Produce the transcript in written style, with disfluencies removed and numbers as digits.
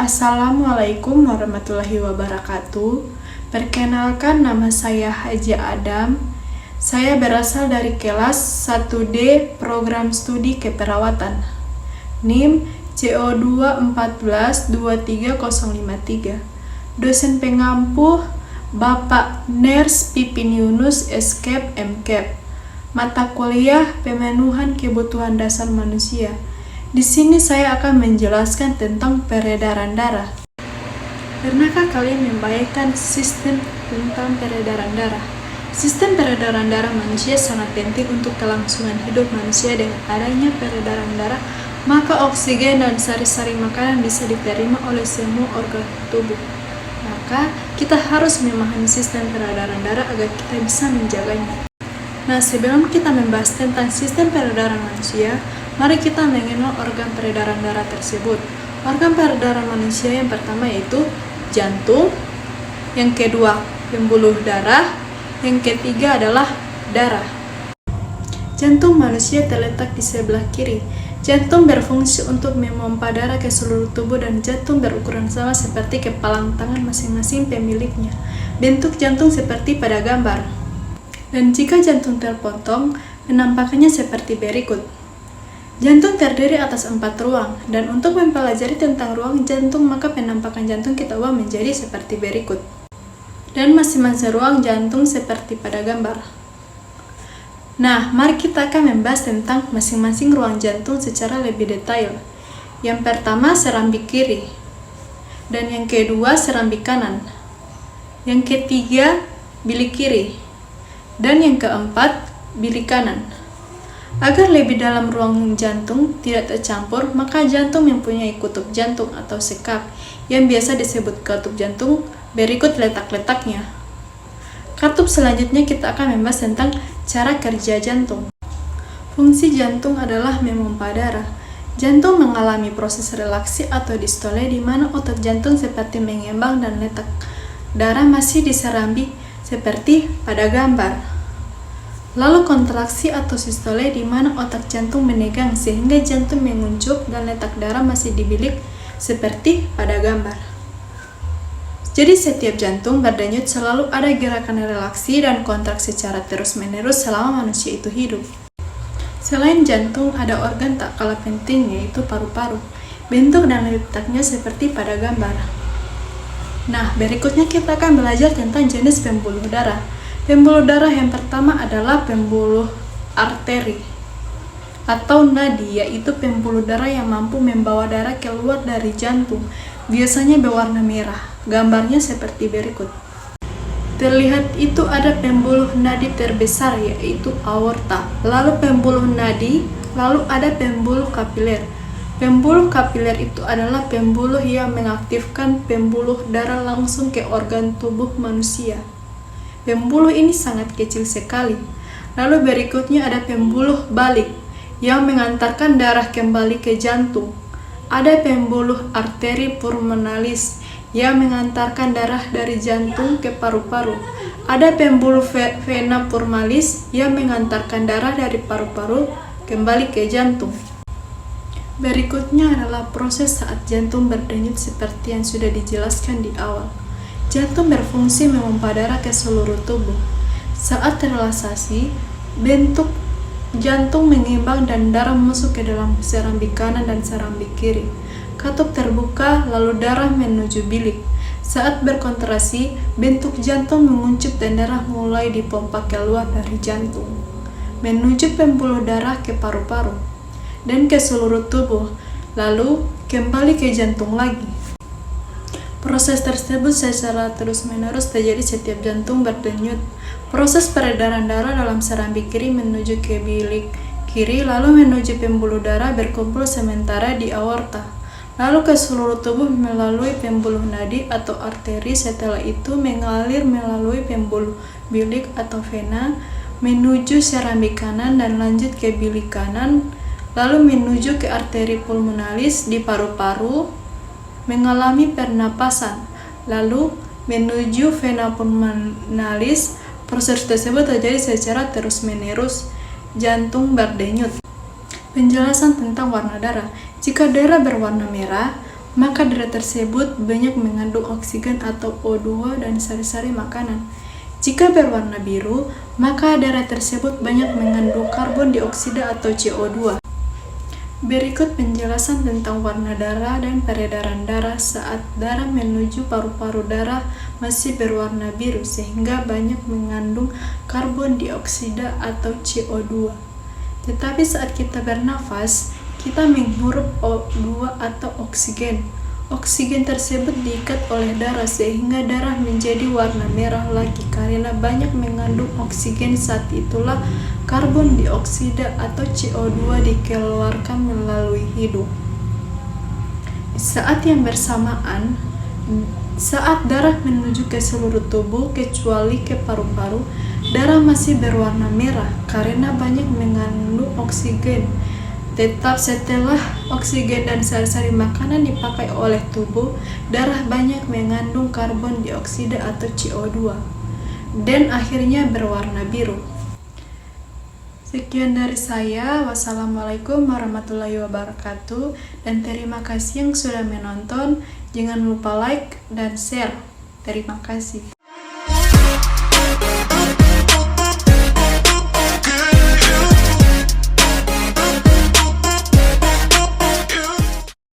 Assalamualaikum warahmatullahi wabarakatuh. Perkenalkan, nama saya Haji Adam. Saya berasal dari kelas 1D Program Studi Keperawatan. NIM CO214-23053. Dosen pengampu Bapak Ners Pipin Yunus Eskep MKep. Mata kuliah Pemenuhan Kebutuhan Dasar Manusia. Di sini saya akan menjelaskan tentang peredaran darah. Pernahkah kalian membayangkan sistem tentang peredaran darah? Sistem peredaran darah manusia sangat penting untuk kelangsungan hidup manusia. Dengan adanya peredaran darah, maka oksigen dan sari-sari makanan bisa diterima oleh semua organ tubuh. Maka kita harus memahami sistem peredaran darah agar kita bisa menjaganya. Nah, sebelum kita membahas tentang sistem peredaran manusia, mari kita mengenal organ peredaran darah tersebut. Organ peredaran manusia yang pertama yaitu jantung, yang kedua pembuluh darah, yang ketiga adalah darah. Jantung manusia terletak di sebelah kiri. Jantung berfungsi untuk memompa darah ke seluruh tubuh dan jantung berukuran sama seperti kepalan tangan masing-masing pemiliknya. Bentuk jantung seperti pada gambar. Dan jika jantung terpotong, penampakannya seperti berikut. Jantung terdiri atas 4 ruang, dan untuk mempelajari tentang ruang jantung, maka penampakan jantung kita ubah menjadi seperti berikut. Dan masing-masing ruang jantung seperti pada gambar. Nah, mari kita akan membahas tentang masing-masing ruang jantung secara lebih detail. Yang pertama, serambi kiri. Dan yang kedua, serambi kanan. Yang ketiga, bilik kiri. Dan yang keempat, bilik kanan. Agar lebih dalam ruang jantung tidak tercampur, maka jantung mempunyai kutub jantung atau sekap yang biasa disebut katup jantung. Berikut letak-letaknya. Katup selanjutnya kita akan membahas tentang cara kerja jantung. Fungsi jantung adalah memompa darah. Jantung mengalami proses relaksi atau distole di mana otot jantung seperti mengembang dan letak darah masih di serambi seperti pada gambar. Lalu kontraksi atau sistole di mana otak jantung menegang sehingga jantung menguncup dan letak darah masih di bilik seperti pada gambar. Jadi setiap jantung berdenyut selalu ada gerakan relaksi dan kontraksi secara terus-menerus selama manusia itu hidup. Selain jantung, ada organ tak kalah penting yaitu paru-paru. Bentuk dan letaknya seperti pada gambar. Nah, berikutnya kita akan belajar tentang jenis pembuluh darah. Pembuluh darah yang pertama adalah pembuluh arteri atau nadi, yaitu pembuluh darah yang mampu membawa darah keluar dari jantung, biasanya berwarna merah. Gambarnya seperti berikut. Terlihat itu ada pembuluh nadi terbesar yaitu aorta, lalu pembuluh nadi, lalu ada pembuluh kapiler. Pembuluh kapiler itu adalah pembuluh yang mengaktifkan pembuluh darah langsung ke organ tubuh manusia. Pembuluh ini sangat kecil sekali. Lalu berikutnya ada pembuluh balik yang mengantarkan darah kembali ke jantung. Ada pembuluh arteri pulmonalis yang mengantarkan darah dari jantung ke paru-paru. Ada pembuluh vena pulmonalis yang mengantarkan darah dari paru-paru kembali ke jantung. Berikutnya adalah proses saat jantung berdenyut seperti yang sudah dijelaskan di awal. Jantung berfungsi memompa darah ke seluruh tubuh. Saat relaksasi, bentuk jantung mengembang dan darah masuk ke dalam serambi kanan dan serambi kiri. Katup terbuka, lalu darah menuju bilik. Saat berkontraksi, bentuk jantung menguncup dan darah mulai dipompa keluar dari jantung, menuju pembuluh darah ke paru-paru, dan ke seluruh tubuh, lalu kembali ke jantung lagi. Proses tersebut secara terus-menerus terjadi setiap jantung berdenyut. Proses peredaran darah dalam serambi kiri menuju ke bilik kiri, lalu menuju pembuluh darah berkumpul sementara di aorta, lalu ke seluruh tubuh melalui pembuluh nadi atau arteri. Setelah itu mengalir melalui pembuluh bilik atau vena, menuju serambi kanan dan lanjut ke bilik kanan, lalu menuju ke arteri pulmonalis di paru-paru, mengalami pernapasan, lalu menuju vena pulmonalis. Proses tersebut terjadi secara terus-menerus. Jantung berdenyut. Penjelasan tentang warna darah. Jika darah berwarna merah, maka darah tersebut banyak mengandung oksigen atau O2 dan sari-sari makanan. Jika berwarna biru, maka darah tersebut banyak mengandung karbon dioksida atau CO2. Berikut penjelasan tentang warna darah dan peredaran darah saat darah menuju paru-paru darah masih berwarna biru sehingga banyak mengandung karbon dioksida atau CO2. Tetapi saat kita bernafas, kita menghirup O2 atau oksigen. Oksigen tersebut diikat oleh darah sehingga darah menjadi warna merah lagi karena banyak mengandung oksigen. Saat itulah karbon dioksida atau CO2 dikeluarkan melalui hidung. Saat yang bersamaan, saat darah menuju ke seluruh tubuh kecuali ke paru-paru, darah masih berwarna merah karena banyak mengandung oksigen. Tetap setelah oksigen dan sari-sari makanan dipakai oleh tubuh, darah banyak mengandung karbon dioksida atau CO2 dan akhirnya berwarna biru. Sekian dari saya. Wassalamualaikum warahmatullahi wabarakatuh, dan terima kasih yang sudah menonton. Jangan lupa like dan share. Terima kasih.